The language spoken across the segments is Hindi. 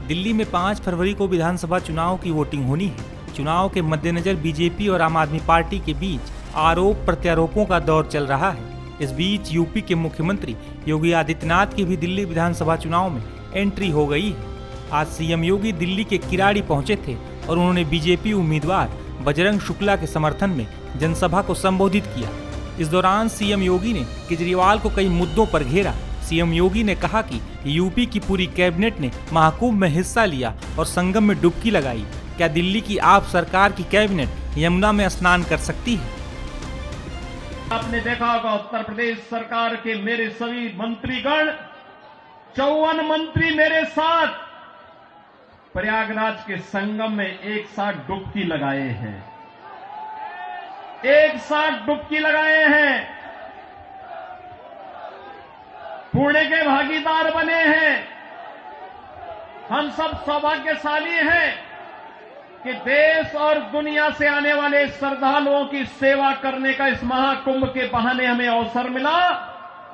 दिल्ली में 5 फरवरी को विधानसभा चुनाव की वोटिंग होनी है। चुनाव के मद्देनजर बीजेपी और आम आदमी पार्टी के बीच आरोप प्रत्यारोपों का दौर चल रहा है। इस बीच यूपी के मुख्यमंत्री योगी आदित्यनाथ की भी दिल्ली विधानसभा चुनाव में एंट्री हो गई है। आज सीएम योगी दिल्ली के किराड़ी पहुंचे थे और उन्होंने बीजेपी उम्मीदवार बजरंग शुक्ला के समर्थन में जनसभा को संबोधित किया। इस दौरान सीएम योगी ने केजरीवाल को कई मुद्दों पर घेरा। सीएम योगी ने कहा कि यूपी की पूरी कैबिनेट ने महाकुंभ में हिस्सा लिया और संगम में डुबकी लगाई। क्या दिल्ली की आप सरकार की कैबिनेट यमुना में स्नान कर सकती है? आपने देखा होगा उत्तर प्रदेश सरकार के मेरे सभी मंत्रीगण 54 मंत्री मेरे साथ प्रयागराज के संगम में एक साथ डुबकी लगाए हैं। एक साथ डुबकी लगाए हैं, पुण्य के भागीदार बने हैं। हम सब सौभाग्यशाली हैं कि देश और दुनिया से आने वाले श्रद्धालुओं की सेवा करने का इस महाकुंभ के बहाने हमें अवसर मिला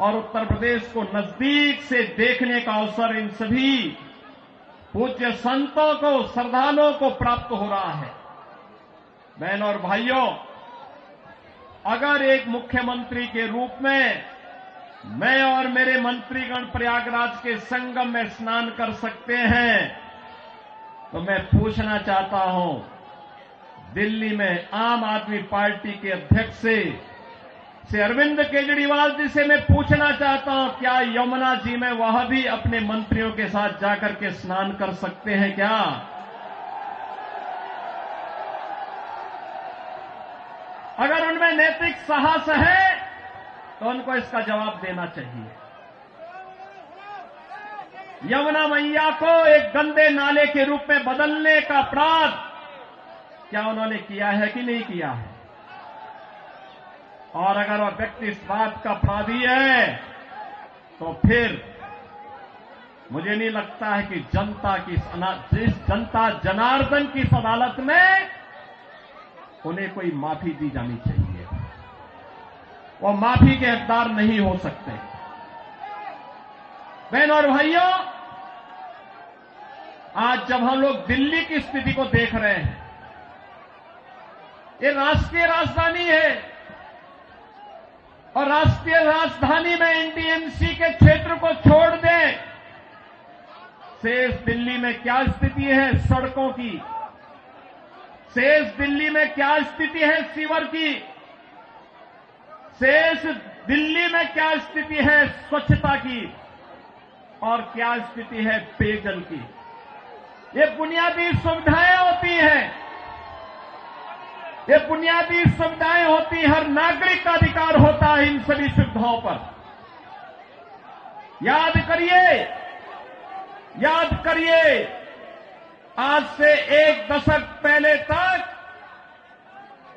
और उत्तर प्रदेश को नजदीक से देखने का अवसर इन सभी पूज्य संतों को, श्रद्धालुओं को प्राप्त हो रहा है। बहनों और भाइयों, अगर एक मुख्यमंत्री के रूप में मैं और मेरे मंत्रीगण प्रयागराज के संगम में स्नान कर सकते हैं तो मैं पूछना चाहता हूं, दिल्ली में आम आदमी पार्टी के अध्यक्ष से अरविंद केजरीवाल जी से मैं पूछना चाहता हूं, क्या यमुना जी में वह भी अपने मंत्रियों के साथ जाकर के स्नान कर सकते हैं क्या? अगर उनमें नैतिक साहस है तो उनको इसका जवाब देना चाहिए। यमुना मैया को एक गंदे नाले के रूप में बदलने का अपराध क्या उन्होंने किया है कि नहीं किया है? और अगर वह व्यक्ति इस बात का अपराधी है तो फिर मुझे नहीं लगता है कि जिस जनता जनार्दन की इस अदालत में उन्हें कोई माफी दी जानी चाहिए। वो माफी के हकदार नहीं हो सकते। बहनों और भाइयों, आज जब हम लोग दिल्ली की स्थिति को देख रहे हैं, ये राष्ट्रीय राजधानी है और राष्ट्रीय राजधानी में एनडीएमसी के क्षेत्र को छोड़ दें, शेष दिल्ली में क्या स्थिति है सड़कों की, शेष दिल्ली में क्या स्थिति है सीवर की, शेष दिल्ली में क्या स्थिति है स्वच्छता की और क्या स्थिति है पेयजल की। ये बुनियादी सुविधाएं होती हैं, ये बुनियादी सुविधाएं होती, हर नागरिक का अधिकार होता है इन सभी सुविधाओं पर। याद करिए, आज से 1 दशक पहले तक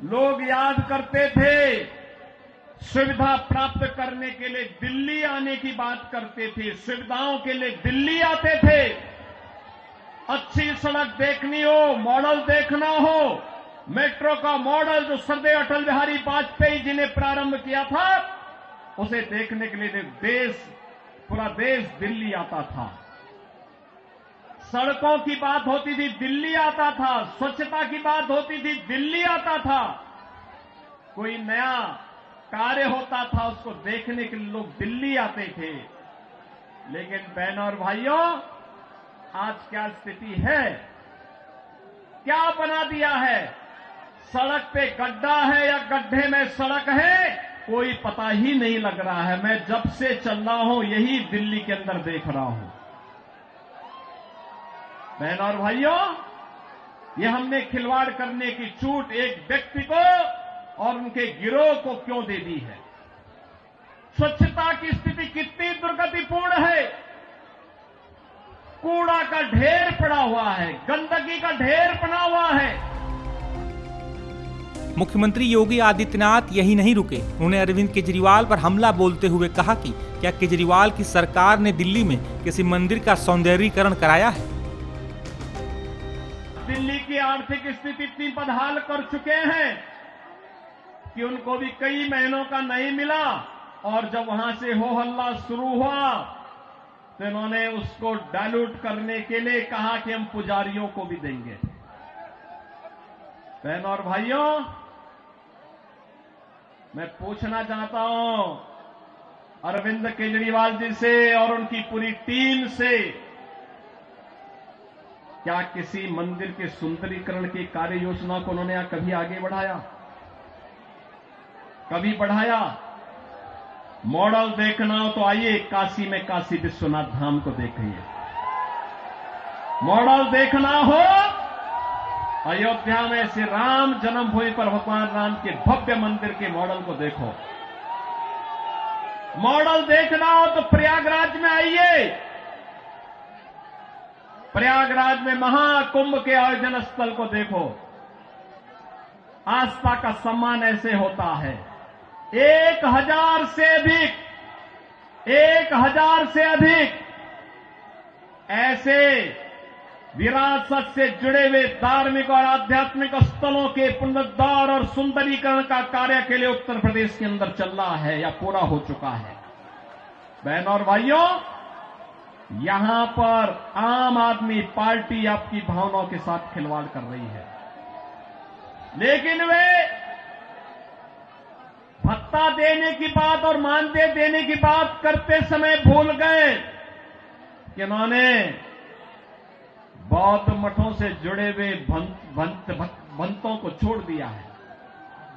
लोग याद करते थे, सुविधा प्राप्त करने के लिए दिल्ली आने की बात करते थे, सुविधाओं के लिए दिल्ली आते थे। अच्छी सड़क देखनी हो, मॉडल देखना हो, मेट्रो का मॉडल जो सरदेव अटल बिहारी वाजपेयी जी ने प्रारंभ किया था, उसे देखने के लिए पूरा देश दिल्ली आता था। सड़कों की बात होती थी, दिल्ली आता था। स्वच्छता की बात होती थी, दिल्ली आता था। कोई नया कार्य होता था, उसको देखने के लिए लोग दिल्ली आते थे। लेकिन बहनों और भाइयों, आज क्या स्थिति है? क्या बना दिया है? सड़क पे गड्ढा है या गड्ढे में सड़क है, कोई पता ही नहीं लग रहा है। मैं जब से चल रहा हूं यही दिल्ली के अंदर देख रहा हूं। बहनों और भाइयों, ये हमने खिलवाड़ करने की छूट एक व्यक्ति को और उनके गिरोह को क्यों दे दी है? स्वच्छता की स्थिति कितनी दुर्गतिपूर्ण है। कूड़ा का ढेर पड़ा हुआ है, गंदगी का ढेर पड़ा हुआ है। मुख्यमंत्री योगी आदित्यनाथ यही नहीं रुके। उन्होंने अरविंद केजरीवाल पर हमला बोलते हुए कहा कि क्या केजरीवाल की सरकार ने दिल्ली में किसी मंदिर का सौंदर्यीकरण कराया है? दिल्ली की आर्थिक स्थिति इतनी बदहाल कर चुके हैं कि उनको भी कई महीनों का नहीं मिला और जब वहां से हो हल्ला शुरू हुआ तो इन्होंने उसको डाइल्यूट करने के लिए कहा कि हम पुजारियों को भी देंगे। बहनों और भाइयों, मैं पूछना चाहता हूं अरविंद केजरीवाल जी से और उनकी पूरी टीम से, क्या किसी मंदिर के सुंदरीकरण की कार्य योजना को उन्होंने कभी आगे बढ़ाया? कभी बढ़ाया? मॉडल देखना हो तो आइए काशी में काशी विश्वनाथ धाम को देखिए। मॉडल देखना हो अयोध्या में श्री राम जन्मभूमि पर भगवान राम के भव्य मंदिर के मॉडल को देखो। मॉडल देखना हो तो प्रयागराज में आइए। प्रयागराज में महाकुंभ के आयोजन स्थल को देखो। आस्था का सम्मान ऐसे होता है। 1000 से अधिक ऐसे विरासत से जुड़े हुए धार्मिक और आध्यात्मिक स्थलों के पुनरुद्धार और सुंदरीकरण का कार्य के लिए उत्तर प्रदेश के अंदर चल रहा है या पूरा हो चुका है। बहनों और भाइयों, यहां पर आम आदमी पार्टी आपकी भावनाओं के साथ खिलवाड़ कर रही है, लेकिन वे भत्ता देने की बात और मानदेय देने की बात करते समय भूल गए कि उन्होंने बौद्ध मठों से जुड़े हुए भंतों को छोड़ दिया है।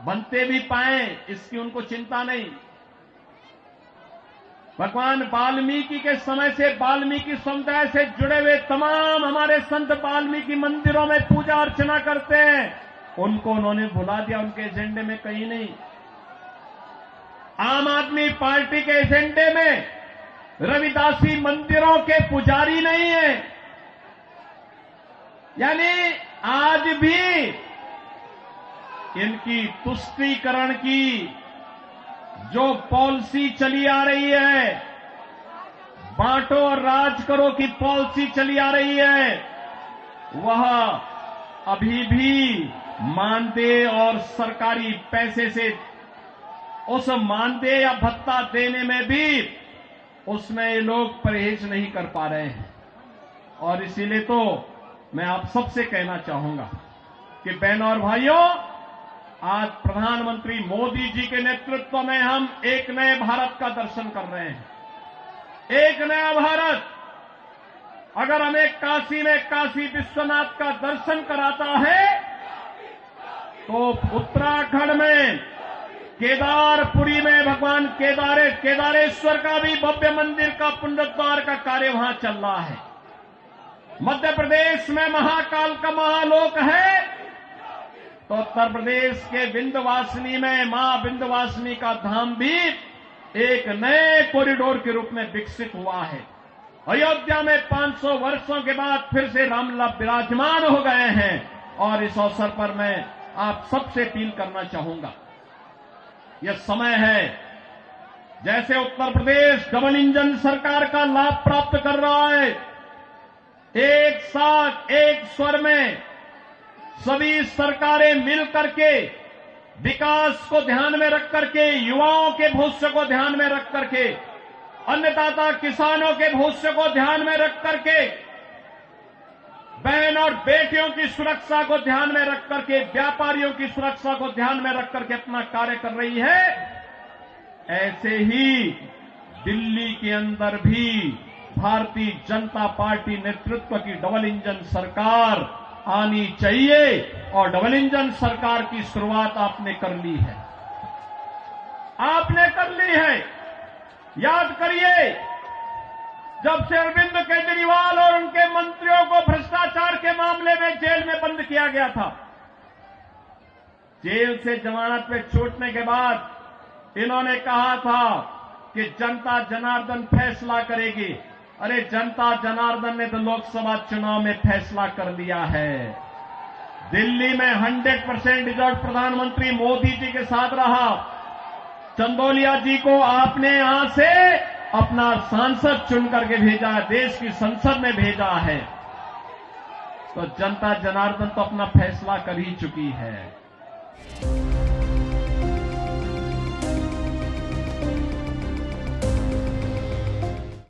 बनते भी पाए इसकी उनको चिंता नहीं। भगवान वाल्मीकि के समय से वाल्मीकि समुदाय से जुड़े हुए तमाम हमारे संत वाल्मीकि मंदिरों में पूजा अर्चना करते हैं, उनको उन्होंने भुला दिया। उनके एजेंडे में कहीं नहीं। आम आदमी पार्टी के एजेंडे में रविदासी मंदिरों के पुजारी नहीं है। यानी आज भी इनकी तुष्टीकरण की जो पॉलिसी चली आ रही है, बांटो और राज करो की पॉलिसी चली आ रही है, वह अभी भी मानदेय और सरकारी पैसे से उस मानदेय या भत्ता देने में भी उसमें ये लोग परहेज नहीं कर पा रहे हैं। और इसीलिए तो मैं आप सबसे कहना चाहूंगा कि बहनों और भाइयों, आज प्रधानमंत्री मोदी जी के नेतृत्व में हम एक नए भारत का दर्शन कर रहे हैं। एक नया भारत अगर हमें काशी में काशी विश्वनाथ का दर्शन कराता है तो उत्तराखंड में केदारपुरी में भगवान केदारेश्वर का भी भव्य मंदिर का पुनरुद्धार का कार्य वहां चल रहा है। मध्य प्रदेश में महाकाल का महालोक है तो उत्तर प्रदेश के विंध्यवासिनी में मां विंध्यवासिनी का धाम भी एक नए कॉरिडोर के रूप में विकसित हुआ है। अयोध्या में 500 वर्षों के बाद फिर से रामलला विराजमान हो गए हैं। और इस अवसर पर मैं आप सबसे अपील करना चाहूंगा, यह समय है, जैसे उत्तर प्रदेश डबल इंजन सरकार का लाभ प्राप्त कर रहा है, एक साथ एक स्वर में सभी सरकारें मिल करके विकास को ध्यान में रख करके, युवाओं के भविष्य को ध्यान में रख करके, अन्नदाता किसानों के भविष्य को ध्यान में रख करके, बहन और बेटियों की सुरक्षा को ध्यान में रख करके, व्यापारियों की सुरक्षा को ध्यान में रख करके अपना कार्य कर रही है। ऐसे ही दिल्ली के अंदर भी भारतीय जनता पार्टी नेतृत्व की डबल इंजन सरकार आनी चाहिए और डबल इंजन सरकार की शुरुआत आपने कर ली है। आपने कर ली है। याद करिए, जब से अरविंद केजरीवाल और उनके मंत्रियों को भ्रष्टाचार के मामले में जेल में बंद किया गया था, जेल से जमानत पे छूटने के बाद इन्होंने कहा था कि जनता जनार्दन फैसला करेगी। अरे जनता जनार्दन ने तो लोकसभा चुनाव में फैसला कर लिया है। दिल्ली में 100% रिजल्ट प्रधानमंत्री मोदी जी के साथ रहा। चंदौलिया जी को आपने यहां से अपना सांसद चुन करके भेजा है, देश की संसद में भेजा है। तो जनता जनार्दन तो अपना फैसला कर ही चुकी है।